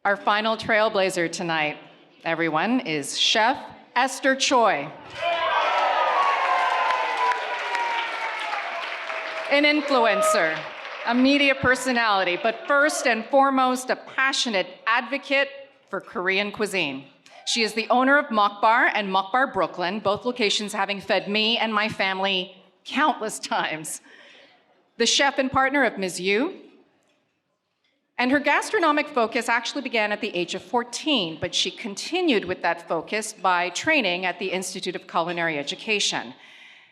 Our final trailblazer tonight, everyone, is Chef Esther Choi. An influencer, a media personality, but first and foremost, a passionate advocate for Korean cuisine. She is the owner of mŏkbar and mŏkbar Brooklyn, both locations having fed me and my family countless times. The chef and partner of Ms. Yu. And her gastronomic focus actually began at the age of 14, but she continued with that focus by training at the Institute of Culinary Education.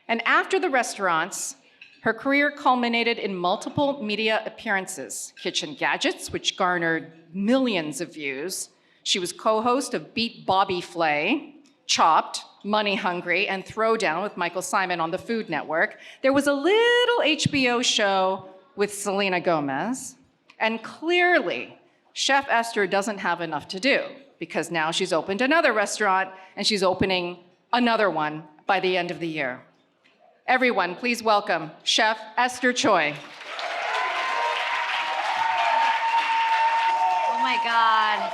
And after the restaurants, her career culminated in multiple media appearances, Kitchen Gadgets, which garnered millions of views. She was co-host of Beat Bobby Flay, Chopped, Money Hungry, and Throwdown with Michael Symon on the Food Network. There was a little HBO show with Selena Gomez. And clearly, Chef Esther doesn't have enough to do because now she's opened another restaurant and she's opening another one by the end of the year. Everyone, please welcome Chef Esther Choi. Oh my God.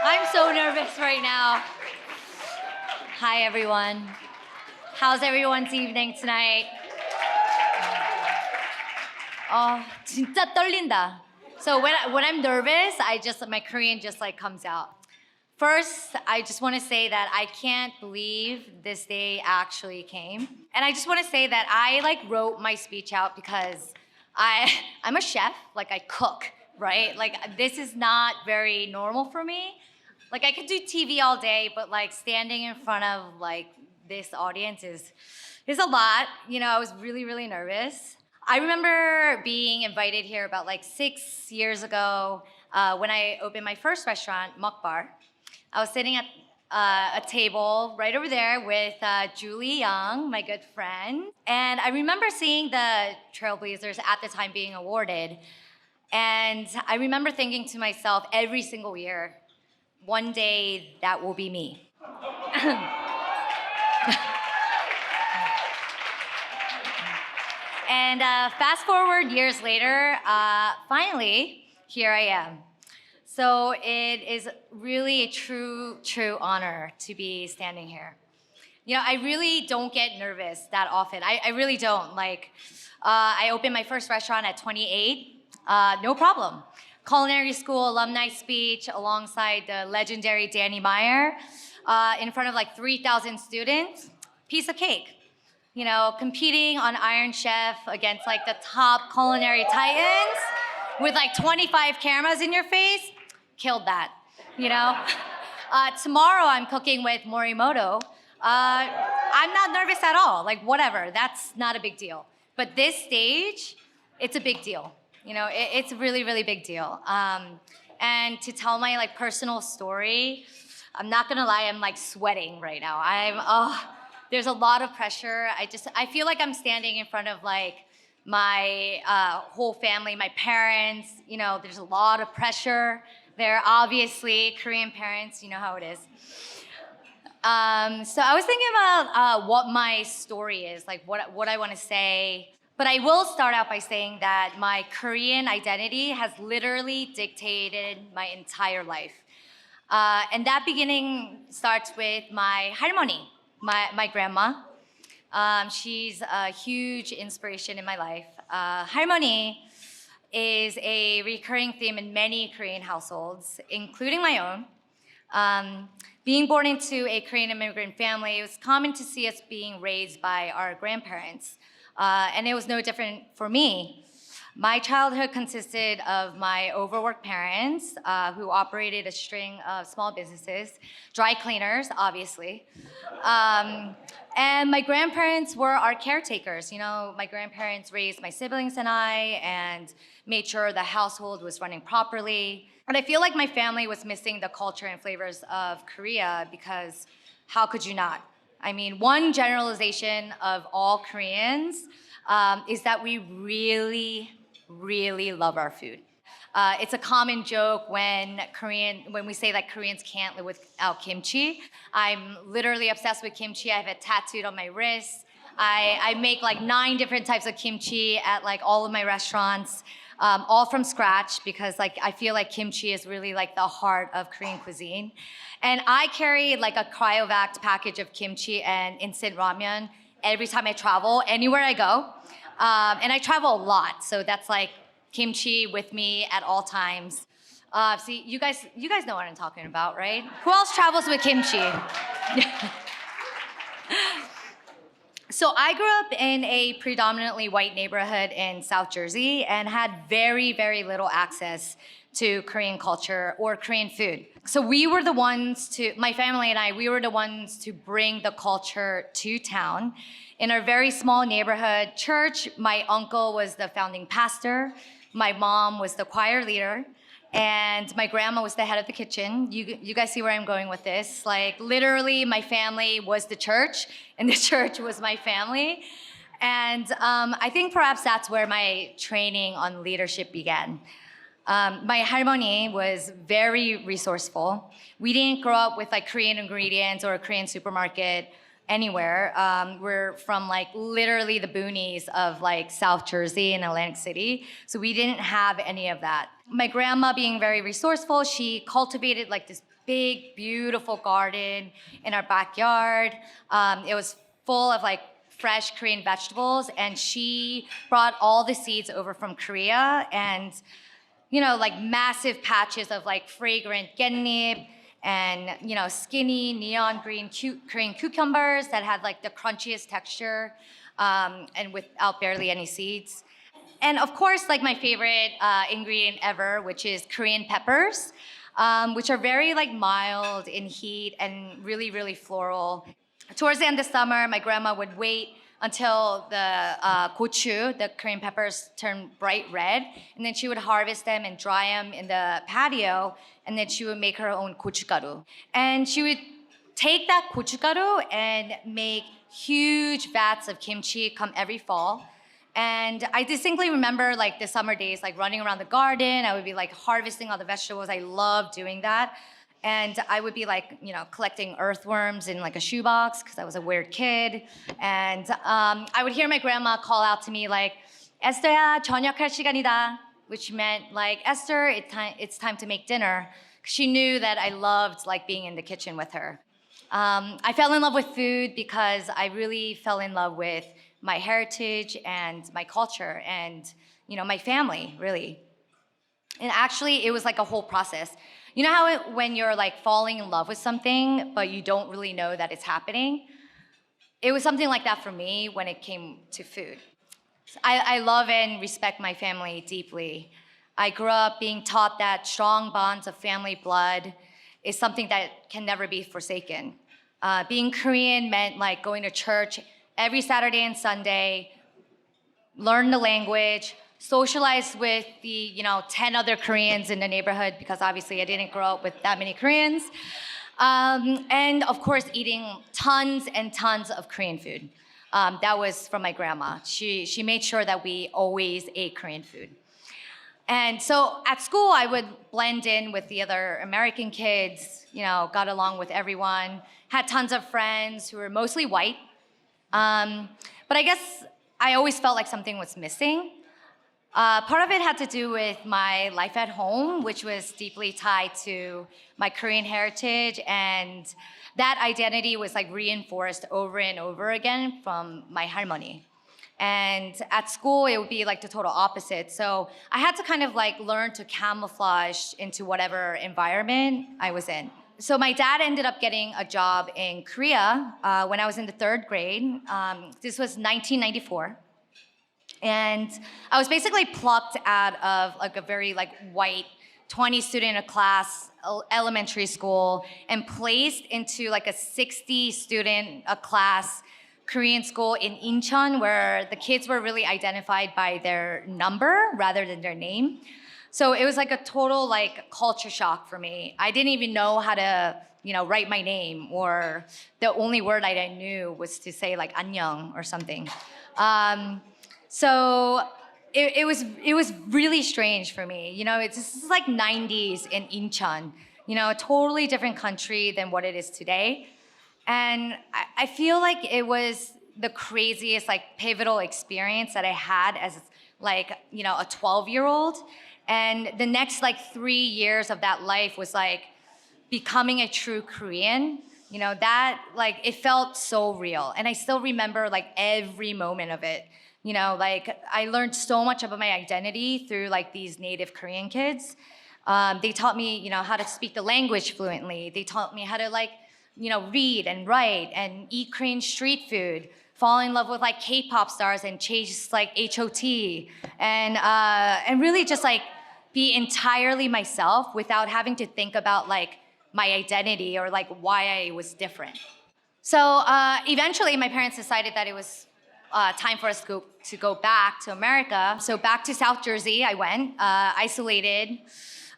I'm so nervous right now. Hi, everyone. How's everyone's evening tonight? 진짜 떨린다. So when I'm nervous, my Korean just like comes out. First, I just want to say that I can't believe this day actually came. And I just want to say that I like wrote my speech out because I'm a chef, like I cook, right? Like this is not very normal for me. Like I could do TV all day, but like standing in front of like this audience is a lot. You know, I was really, really nervous. I remember being invited here about like 6 years ago when I opened my first restaurant, mŏkbar. I was sitting at a table right over there with Julie Young, my good friend. And I remember seeing the Trailblazers at the time being awarded. And I remember thinking to myself every single year, one day that will be me. And fast forward years later, finally, here I am. So it is really a true honor to be standing here. You know, I really don't get nervous that often. I really don't. Like, I opened my first restaurant at 28, no problem. Culinary school alumni speech alongside the legendary Danny Meyer in front of like 3,000 students, piece of cake. You know, competing on Iron Chef against like the top culinary titans with like 25 cameras in your face, killed that, you know? Tomorrow I'm cooking with Morimoto. I'm not nervous at all, like whatever, that's not a big deal. But this stage, it's a big deal. You know, it's a really, really big deal. And to tell my like personal story, I'm not gonna lie, I'm like sweating right now. There's a lot of pressure. I feel like I'm standing in front of like my whole family, my parents. You know, there's a lot of pressure there, obviously. Korean parents, you know how it is. So I was thinking about what my story is, like what I want to say. But I will start out by saying that my Korean identity has literally dictated my entire life. And that beginning starts with my 할머니. My grandma. She's a huge inspiration in my life. 할머니 is a recurring theme in many Korean households, including my own. Being born into a Korean immigrant family, it was common to see us being raised by our grandparents. And it was no different for me. My childhood consisted of my overworked parents who operated a string of small businesses, dry cleaners, obviously. And my grandparents were our caretakers. You know, my grandparents raised my siblings and I and made sure the household was running properly. And I feel like my family was missing the culture and flavors of Korea because how could you not? I mean, one generalization of all Koreans is that we really love our food. It's a common joke when we say that Koreans can't live without kimchi. I'm literally obsessed with kimchi. I have it tattooed on my wrist. I make like 9 different types of kimchi at like all of my restaurants. all from scratch because like I feel like kimchi is really like the heart of Korean cuisine. And I carry like a cryovac package of kimchi and instant ramen every time I travel, anywhere I go. And I travel a lot, so that's like kimchi with me at all times. See, you guys know what I'm talking about, right? Who else travels with kimchi? So I grew up in a predominantly white neighborhood in South Jersey and had very, very little access to Korean culture or Korean food. So we were the ones my family and I, we were the ones to bring the culture to town. In our very small neighborhood church, my uncle was the founding pastor, my mom was the choir leader, and my grandma was the head of the kitchen. You guys see where I'm going with this? Like literally my family was the church and the church was my family. And I think perhaps that's where my training on leadership began. My 할머니 was very resourceful. We didn't grow up with like Korean ingredients or a Korean supermarket anywhere. We're from like literally the boonies of like South Jersey and Atlantic City. So we didn't have any of that. My grandma being very resourceful, she cultivated like this big, beautiful garden in our backyard. It was full of like fresh Korean vegetables, and she brought all the seeds over from Korea and like massive patches of like fragrant gatnip and skinny neon green Korean cucumbers that had like the crunchiest texture and without barely any seeds. And of course, like my favorite ingredient ever, which is Korean peppers, which are very like mild in heat and really, really floral. Towards the end of summer, my grandma would wait until the gochu, the Korean peppers, turn bright red, and then she would harvest them and dry them in the patio, and then she would make her own gochugaru. And she would take that gochugaru and make huge vats of kimchi come every fall. And I distinctly remember like the summer days, like running around the garden. I would be like harvesting all the vegetables. I loved doing that. And I would be like, collecting earthworms in like a shoebox because I was a weird kid. And I would hear my grandma call out to me like, "Esther야, 저녁할 시간이다," which meant like, "Esther, it's time to make dinner." She knew that I loved like being in the kitchen with her. I fell in love with food because I really fell in love with my heritage and my culture and my family, really. And actually, it was like a whole process. You know how when you're like falling in love with something, but you don't really know that it's happening? It was something like that for me when it came to food. I love and respect my family deeply. I grew up being taught that strong bonds of family blood is something that can never be forsaken. Being Korean meant like going to church every Saturday and Sunday, learn the language, socialize with the 10 other Koreans in the neighborhood because obviously I didn't grow up with that many Koreans. And of course eating tons and tons of Korean food. That was from my grandma. She made sure that we always ate Korean food. And so at school I would blend in with the other American kids, got along with everyone, had tons of friends who were mostly white. But I guess I always felt like something was missing. Part of it had to do with my life at home, which was deeply tied to my Korean heritage, and that identity was like reinforced over and over again from my 할머니. And at school, it would be like the total opposite. So I had to kind of like learn to camouflage into whatever environment I was in. So my dad ended up getting a job in Korea when I was in the 3rd grade. This was 1994. And I was basically plucked out of like a very like white 20 student a class elementary school and placed into like a 60 student a class Korean school in Incheon, where the kids were really identified by their number rather than their name. So it was like a total like culture shock for me. I didn't even know how to write my name, or the only word I knew was to say like 안녕 or something. So it was really strange for me. This is like 90s in Incheon, a totally different country than what it is today. And I feel like it was the craziest like pivotal experience that I had as like, a 12-year-old. And the next like 3 years of that life was like becoming a true Korean. That like, it felt so real. And I still remember like every moment of it. Like I learned so much about my identity through like these native Korean kids. They taught me, how to speak the language fluently. They taught me how to like, read and write and eat Korean street food, fall in love with like K-pop stars and chase like HOT, and really just like be entirely myself without having to think about like my identity or like why I was different. So eventually my parents decided that it was time for us to go back to America. So back to South Jersey I went, isolated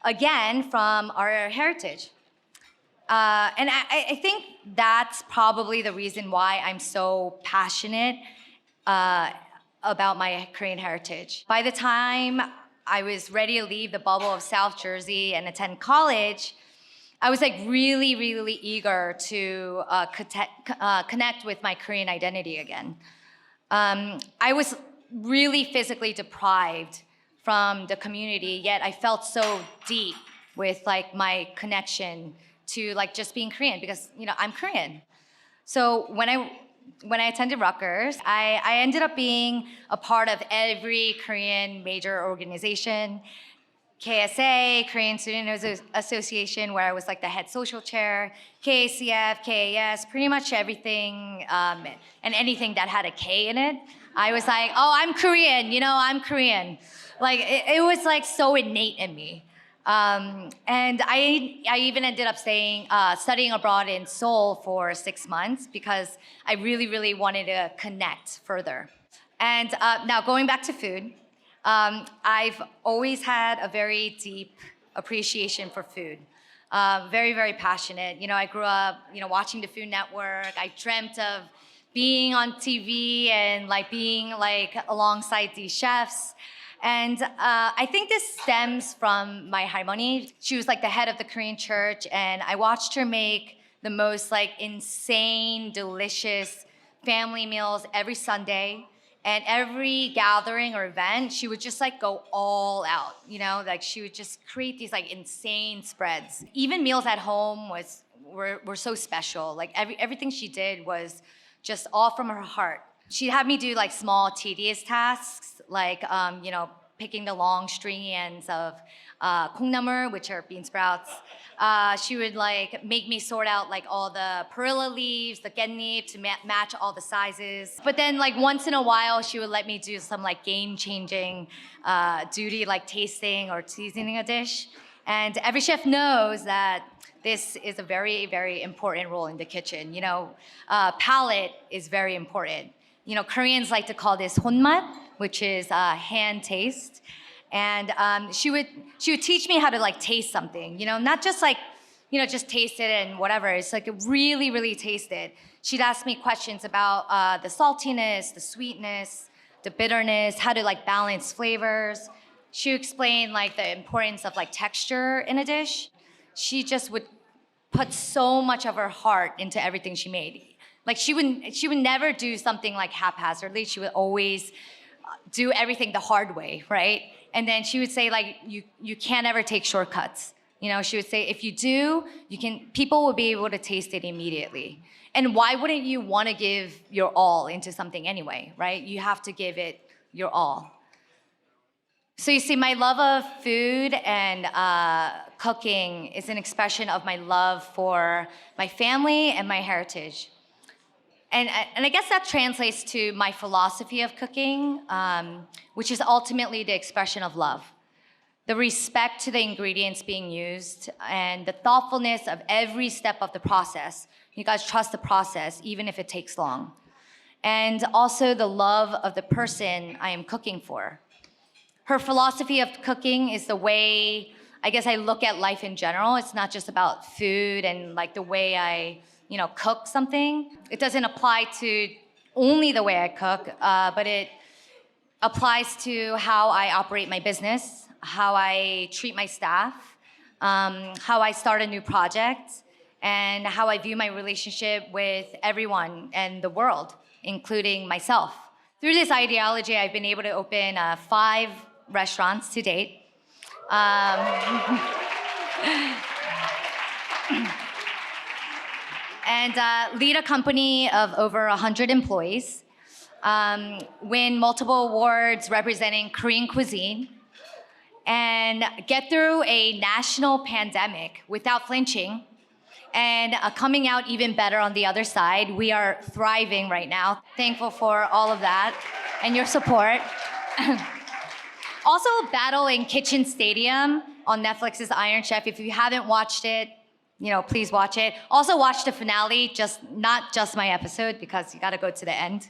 again from our heritage. And I think that's probably the reason why I'm so passionate about my Korean heritage. By the time I was ready to leave the bubble of South Jersey and attend college, I was like really, really eager to connect with my Korean identity again. I was really physically deprived from the community, yet I felt so deep with like my connection to like just being Korean because I'm Korean. So when I attended Rutgers, I ended up being a part of every Korean major organization. KSA, Korean Student Association, where I was like the head social chair, KACF, KAS, pretty much everything and anything that had a K in it. I was like, oh, I'm Korean, I'm Korean. Like it was like so innate in me. And I even ended up studying abroad in Seoul for 6 months because I really, really wanted to connect further. And now going back to food, I've always had a very deep appreciation for food. Very, very passionate. I grew up, watching the Food Network. I dreamt of being on TV and like being like alongside these chefs. And I think this stems from my harmony. She was like the head of the Korean church, and I watched her make the most like insane, delicious family meals every Sunday. And every gathering or event, she would just like go all out, like she would just create these like insane spreads. Even meals at home were so special. Like everything she did was just all from her heart. She'd have me do like small tedious tasks, like picking the long stringy ends of 콩나물, which are bean sprouts. She would like make me sort out like all the perilla leaves, the 깻잎 to match all the sizes. But then like once in a while, she would let me do some like game-changing duty, like tasting or seasoning a dish. And every chef knows that this is a very, very important role in the kitchen. Palate is very important. Koreans like to call this 혼맛, which is hand taste. And she would teach me how to like taste something, not just like, just taste it and whatever. It's like really, really taste it. She'd ask me questions about the saltiness, the sweetness, the bitterness, how to like balance flavors. She would explain like the importance of like texture in a dish. She just would put so much of her heart into everything she made. Like she would never do something like haphazardly. She would always do everything the hard way, right? And then she would say like, you can't ever take shortcuts. She would say, if you do, people will be able to taste it immediately. And why wouldn't you want to give your all into something anyway, right? You have to give it your all. So you see, my love of food and cooking is an expression of my love for my family and my heritage. And I guess that translates to my philosophy of cooking, which is ultimately the expression of love. The respect to the ingredients being used and the thoughtfulness of every step of the process. You guys trust the process, even if it takes long. And also the love of the person I am cooking for. Her philosophy of cooking is the way, I guess, I look at life in general. It's not just about food and like the way I cook something. It doesn't apply to only the way I cook, but it applies to how I operate my business, how I treat my staff, how I start a new project, and how I view my relationship with everyone and the world, including myself. Through this ideology, I've been able to open 5 restaurants to date. And lead a company of over 100 employees, win multiple awards representing Korean cuisine, and get through a national pandemic without flinching, and coming out even better on the other side. We are thriving right now. Thankful for all of that and your support. Also, Battle in Kitchen Stadium on Netflix's Iron Chef. If you haven't watched it, please watch it. Also watch the finale, not just my episode, because you gotta go to the end.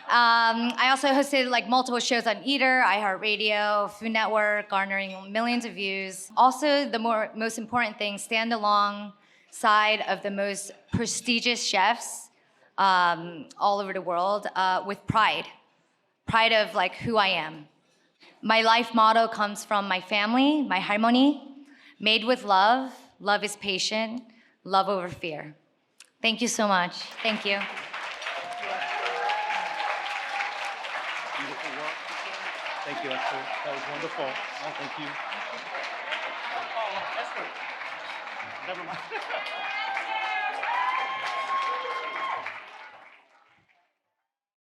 I also hosted multiple shows on Eater, iHeartRadio, Food Network, garnering millions of views. Also, the most important thing, stand alongside of the most prestigious chefs all over the world with pride. Pride of who I am. My life motto comes from my family, my harmony, made with love. Love is patient, love over fear. Thank you so much. Thank you. Beautiful work. Thank you, Esther. That was wonderful. Oh, thank you. Oh, Esther. Never mind.